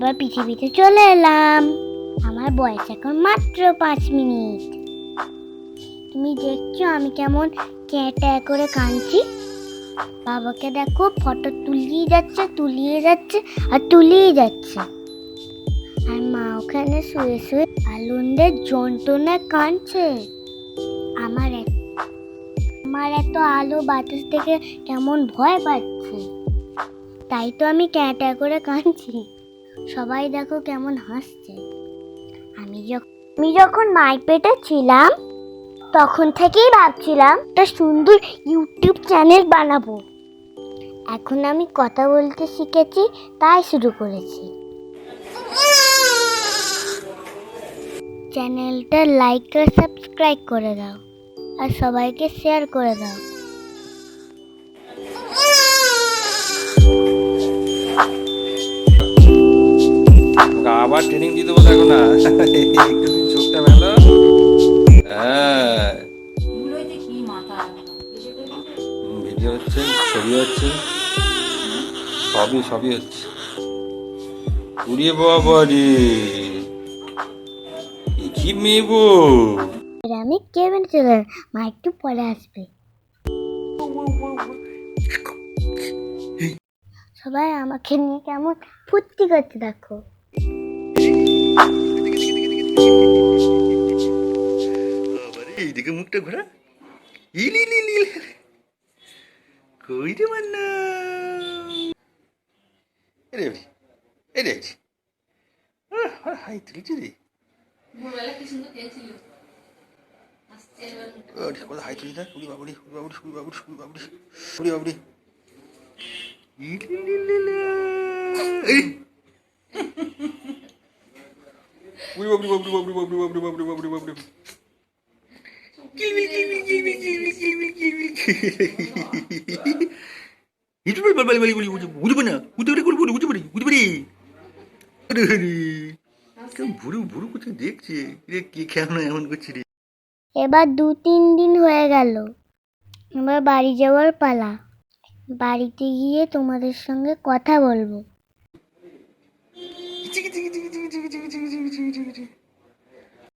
আবার পৃথিবীতে চলে এলাম। আমার বয়স এখন মাত্র 5 মিনিট। তুমি দেখছো আমি কেমন ক্যাঁটা করে কাঁদছি। বাবাকে দেখো, ফটো তুলিয়ে যাচ্ছে আর তুলিয়ে যাচ্ছে। আর মা ওখানে শুয়ে শুয়ে আনন্দের যন্ত্রণায় কাঁদছে। আমার এত আলো বাতাস থেকে কেমন ভয় পাচ্ছে। তাই তো আমি ক্যাঁটা করে কাঁদছি। সবাই দেখো কেমন হাসছে। আমি যখন মায়ের পেটে ছিলাম তখন থেকেই ভাবছিলাম একটা সুন্দর ইউটিউব চ্যানেল বানাবো। এখন আমি কথা বলতে শিখেছি, তাই শুরু করেছি। চ্যানেলটা লাইক আর সাবস্ক্রাইব করে দাও আর সবাইকে শেয়ার করে দাও। আবার ট্রেনিং দিতে বলে এখন না একটু চোখটা ভালো। হ্যাঁ, ভিডিও হচ্ছে, ছবি হচ্ছে, সবই হচ্ছে। উড়িয়ে বাবা রে, কি মেয়েবো। আমি কেবিন চলে, মা একটু পরে আসবে। সবাই আমাকে নিয়ে কেমন ফুর্তি করতে দেখো। এইদিকে মুখটা ঘোরা। কই রে মান্না, হাই তুলছি রে। হাই তুলি না, উড়ি বাবুড়ি ভুরু কোথায় দেখছে রে, কি কেমন এমন করছি রে। এবার 2-3 দিন হয়ে গেল, এবার বাড়ি যাওয়ার পালা। বাড়িতে গিয়ে তোমাদের সঙ্গে কথা বলবো।